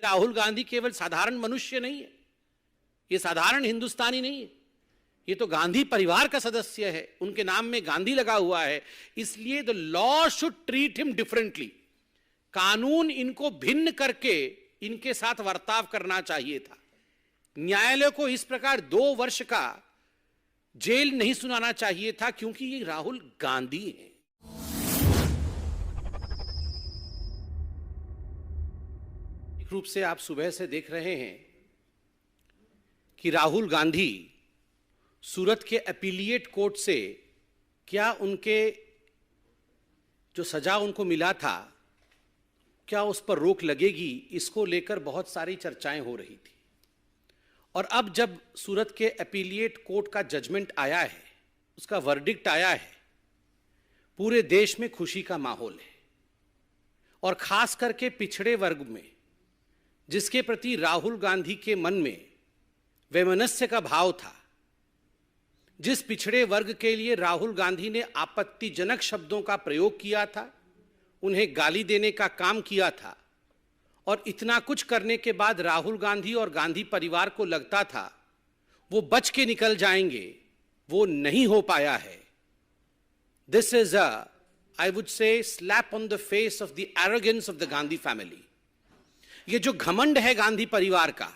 राहुल गांधी केवल साधारण मनुष्य नहीं है, ये साधारण हिंदुस्तानी नहीं है, ये तो गांधी परिवार का सदस्य है, उनके नाम में गांधी लगा हुआ है, इसलिए the law should treat him differently. कानून इनको भिन्न करके इनके साथ बर्ताव करना चाहिए था। न्यायालय को इस प्रकार 2 वर्ष का जेल नहीं सुनाना चाहिए था, क्योंकि ये राहुल गांधी हैं। एक रूप से आप सुबह से देख रहे हैं कि राहुल गांधी सूरत के अपीलिएट कोर्ट से क्या उनके जो सजा उनको मिला था, क्या उस पर रोक लगेगी, इसको लेकर बहुत सारी चर्चाएं हो रही थी। और अब जब सूरत के अपीलिएट कोर्ट का जजमेंट आया है, उसका वर्डिक्ट आया है, पूरे देश में खुशी का माहौल है। और खास करके पिछड़े वर्ग में, जिसके प्रति राहुल गांधी के मन में वैमनस्य का भाव था, जिस पिछड़े वर्ग के लिए राहुल गांधी ने आपत्तिजनक शब्दों का प्रयोग किया था, उन्हें गाली देने का काम किया था, और इतना कुछ करने के बाद राहुल गांधी और गांधी परिवार को लगता था वो बच के निकल जाएंगे, वो नहीं हो पाया है। This is I would say slap on the face of the arrogance of the Gandhi family. ये जो घमंड है गांधी परिवार का,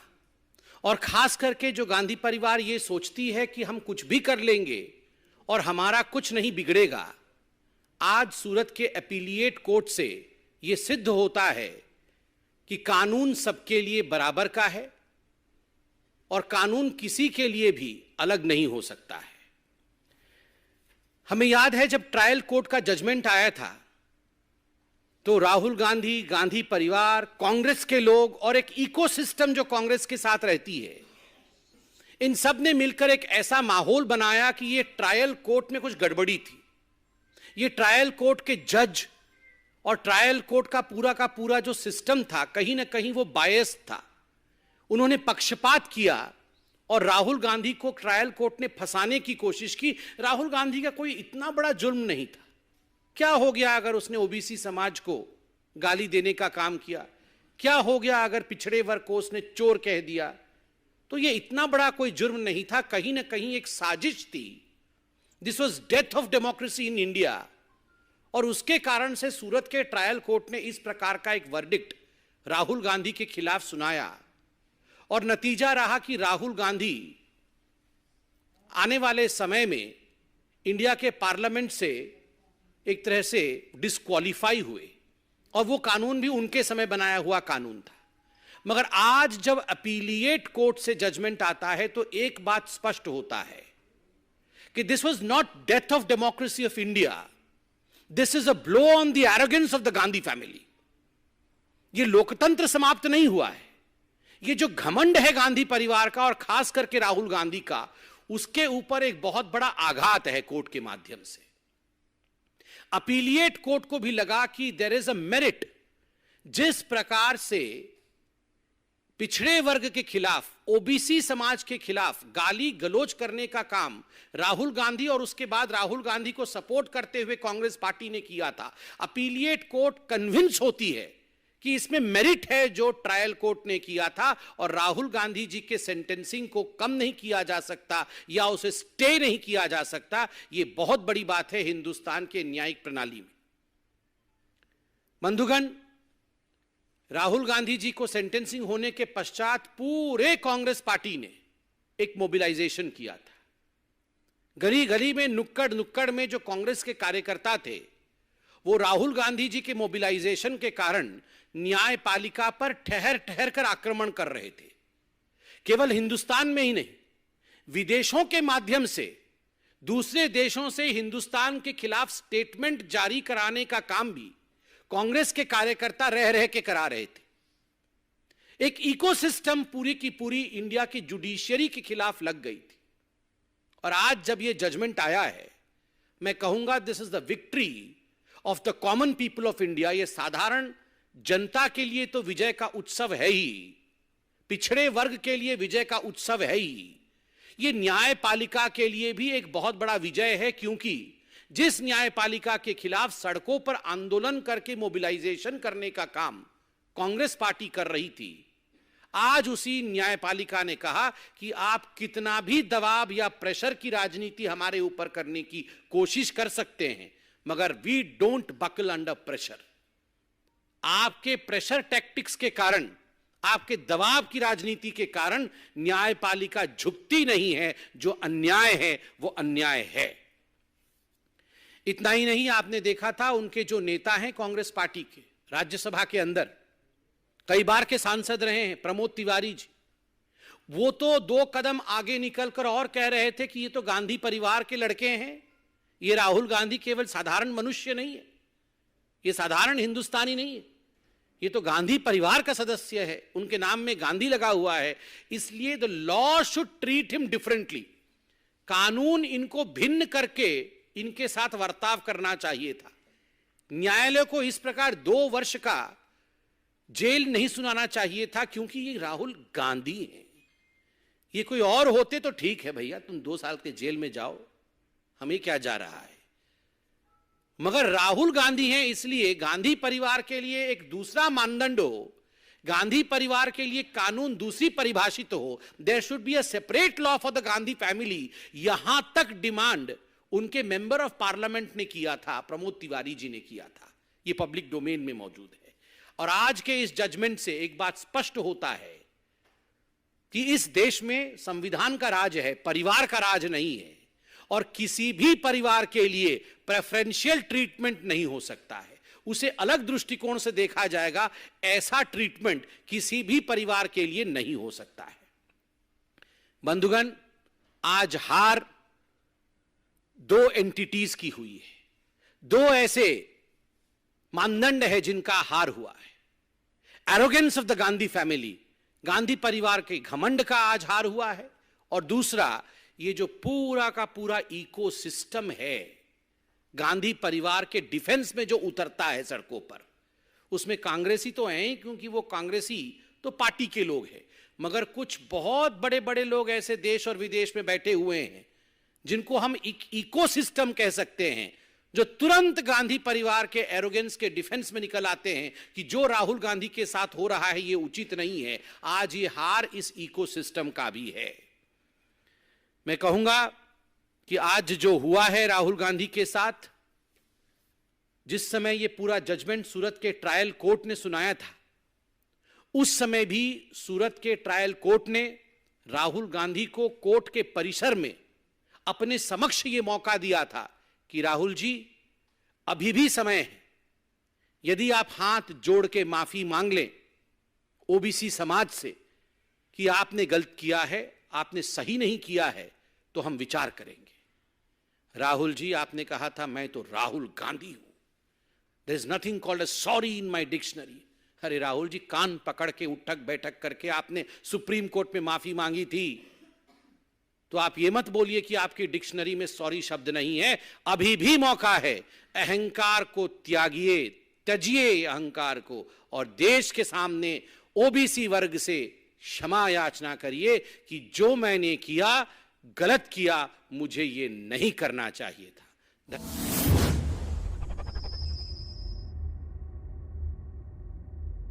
और खास करके जो गांधी परिवार ये सोचती है कि हम कुछ भी कर लेंगे और हमारा कुछ नहीं बिगड़ेगा, आज सूरत के अपीलिएट कोर्ट से ये सिद्ध होता है कि कानून सबके लिए बराबर का है और कानून किसी के लिए भी अलग नहीं हो सकता है। हमें याद है जब ट्रायल कोर्ट का जजमेंट आया था, तो राहुल गांधी, गांधी परिवार, कांग्रेस के लोग और एक इकोसिस्टम जो कांग्रेस के साथ रहती है, इन सब ने मिलकर एक ऐसा माहौल बनाया कि ये ट्रायल कोर्ट में कुछ गड़बड़ी थी। ये ट्रायल कोर्ट के जज और ट्रायल कोर्ट का पूरा जो सिस्टम था, कहीं ना कहीं वो बायस था। उन्होंने पक्षपात किया और राहुल गांधी को ट्रायल कोर्ट ने फंसाने की कोशिश की। राहुल गांधी का कोई इतना बड़ा जुर्म नहीं था। क्या हो गया अगर उसने ओबीसी समाज को गाली देने का काम किया? क्या हो गया अगर पिछड़े वर्ग को उसने चोर कह दिया? तो ये इतना बड़ा कोई जुर्म नहीं था, कहीं ना कहीं एक साजिश थी। This was death of democracy in India. और उसके कारण से सूरत के ट्रायल कोर्ट ने इस प्रकार का एक वर्डिक्ट राहुल गांधी के खिलाफ सुनाया, और नतीजा रहा कि राहुल गांधी आने वाले समय में इंडिया के पार्लियामेंट से एक तरह से डिस्क्वालीफाई हुए, और वो कानून भी उनके समय बनाया हुआ कानून था। मगर आज जब अपीलिएट कोर्ट से जजमेंट आता है, तो एक बात स्पष्ट होता है कि this was not death of democracy of India, this is a blow on the arrogance of the Gandhi family. ये लोकतंत्र समाप्त नहीं हुआ है, ये जो घमंड है गांधी परिवार का और खास करके राहुल गांधी का, उसके ऊपर एक बहुत बड़ा आघात है कोर्ट के माध्यम से। अपीलिएट कोर्ट को भी लगा कि देयर इज अ मेरिट। जिस प्रकार से पिछड़े वर्ग के खिलाफ, ओबीसी समाज के खिलाफ गाली गलौज करने का काम राहुल गांधी और उसके बाद राहुल गांधी को सपोर्ट करते हुए कांग्रेस पार्टी ने किया था, अपीलिएट कोर्ट कन्विंस होती है कि इसमें मेरिट है जो ट्रायल कोर्ट ने किया था, और राहुल गांधी जी के सेंटेंसिंग को कम नहीं किया जा सकता या उसे स्टे नहीं किया जा सकता। यह बहुत बड़ी बात है हिंदुस्तान के न्यायिक प्रणाली में। बंधुगण, राहुल गांधी जी को सेंटेंसिंग होने के पश्चात पूरे कांग्रेस पार्टी ने एक मोबिलाइजेशन किया था। गली गली में, नुक्कड़ नुक्कड़ में जो कांग्रेस के कार्यकर्ता थे, वो राहुल गांधी जी के मोबिलाइजेशन के कारण न्यायपालिका पर ठहर ठहर कर आक्रमण कर रहे थे। केवल हिंदुस्तान में ही नहीं, विदेशों के माध्यम से दूसरे देशों से हिंदुस्तान के खिलाफ स्टेटमेंट जारी कराने का काम भी कांग्रेस के कार्यकर्ता रह रह के करा रहे थे। एक इकोसिस्टम पूरी की पूरी इंडिया की जुडिशियरी के खिलाफ लग गई थी। और आज जब यह जजमेंट आया है, मैं कहूंगा this is the victory of the common people of India. यह साधारण जनता के लिए तो विजय का उत्सव है ही, पिछड़े वर्ग के लिए विजय का उत्सव है ही, ये न्यायपालिका के लिए भी एक बहुत बड़ा विजय है, क्योंकि जिस न्यायपालिका के खिलाफ सड़कों पर आंदोलन करके मोबिलाइजेशन करने का काम कांग्रेस पार्टी कर रही थी, आज उसी न्यायपालिका ने कहा कि आप कितना भी दबाव या प्रेशर की राजनीति हमारे ऊपर करने की कोशिश कर सकते हैं, मगर we don't buckle under pressure. आपके प्रेशर टैक्टिक्स के कारण, आपके दबाव की राजनीति के कारण न्यायपालिका झुकती नहीं है। जो अन्याय है वो अन्याय है। इतना ही नहीं, आपने देखा था उनके जो नेता हैं कांग्रेस पार्टी के, राज्यसभा के अंदर कई बार के सांसद रहे हैं, प्रमोद तिवारी जी, वो तो 2 कदम आगे निकलकर और कह रहे थे कि ये तो गांधी परिवार के लड़के हैं, ये राहुल गांधी केवल साधारण मनुष्य नहीं है, ये साधारण हिंदुस्तानी नहीं है, ये तो गांधी परिवार का सदस्य है, उनके नाम में गांधी लगा हुआ है, इसलिए the law should treat him differently. कानून इनको भिन्न करके इनके साथ बर्ताव करना चाहिए था। न्यायालय को इस प्रकार 2 वर्ष का जेल नहीं सुनाना चाहिए था, क्योंकि ये राहुल गांधी हैं। ये कोई और होते तो ठीक है भैया, तुम 2 साल के जेल में जाओ, हमें क्या जा रहा है, मगर राहुल गांधी हैं, इसलिए गांधी परिवार के लिए एक दूसरा मानदंड हो, गांधी परिवार के लिए कानून दूसरी परिभाषित हो। There should be a separate law for the Gandhi family. यहां तक डिमांड उनके मेंबर ऑफ पार्लियामेंट ने किया था, प्रमोद तिवारी जी ने किया था। यह पब्लिक डोमेन में मौजूद है। और आज के इस जजमेंट से एक बात स्पष्ट होता है कि इस देश में संविधान का राज है, परिवार का राज नहीं है, और किसी भी परिवार के लिए प्रेफरेंशियल ट्रीटमेंट नहीं हो सकता है। उसे अलग दृष्टिकोण से देखा जाएगा। ऐसा ट्रीटमेंट किसी भी परिवार के लिए नहीं हो सकता है। बंधुगण, आज हार 2 एंटिटीज की हुई है। 2 ऐसे मानदंड है जिनका हार हुआ है। Arrogance of the Gandhi family, Gandhi परिवार के घमंड का आज हार हुआ है, और दूसरा ये जो पूरा का पूरा इकोसिस्टम है गांधी परिवार के डिफेंस में जो उतरता है सड़कों पर, उसमें कांग्रेसी तो हैं, क्योंकि वो कांग्रेसी तो पार्टी के लोग हैं, मगर कुछ बहुत बड़े बड़े लोग ऐसे देश और विदेश में बैठे हुए हैं जिनको हम इकोसिस्टम कह सकते हैं, जो तुरंत गांधी परिवार के एरोगेंस के डिफेंस में निकल आते हैं कि जो राहुल गांधी के साथ हो रहा है ये उचित नहीं है। आज ये हार इस इकोसिस्टम का भी है। मैं कहूंगा कि आज जो हुआ है राहुल गांधी के साथ, जिस समय ये पूरा जजमेंट सूरत के ट्रायल कोर्ट ने सुनाया था, उस समय भी सूरत के ट्रायल कोर्ट ने राहुल गांधी को कोर्ट के परिसर में अपने समक्ष ये मौका दिया था कि राहुल जी, अभी भी समय है, यदि आप हाथ जोड़ के माफी मांग लें ओबीसी समाज से कि आपने गलत किया है, आपने सही नहीं किया है, तो हम विचार करेंगे। राहुल जी, आपने कहा था मैं तो राहुल गांधी हूं, there is nothing called a sorry in my dictionary. अरे राहुल जी, कान पकड़ के उठक बैठक करके आपने सुप्रीम कोर्ट में माफी मांगी थी, तो आप ये मत बोलिए कि आपकी डिक्शनरी में सॉरी शब्द नहीं है। अभी भी मौका है। अहंकार को त्यागिए, त्यजिए अहंकार को, और देश के सामने ओबीसी वर्ग से क्षमा याचना करिए कि जो मैंने किया गलत किया, मुझे ये नहीं करना चाहिए था।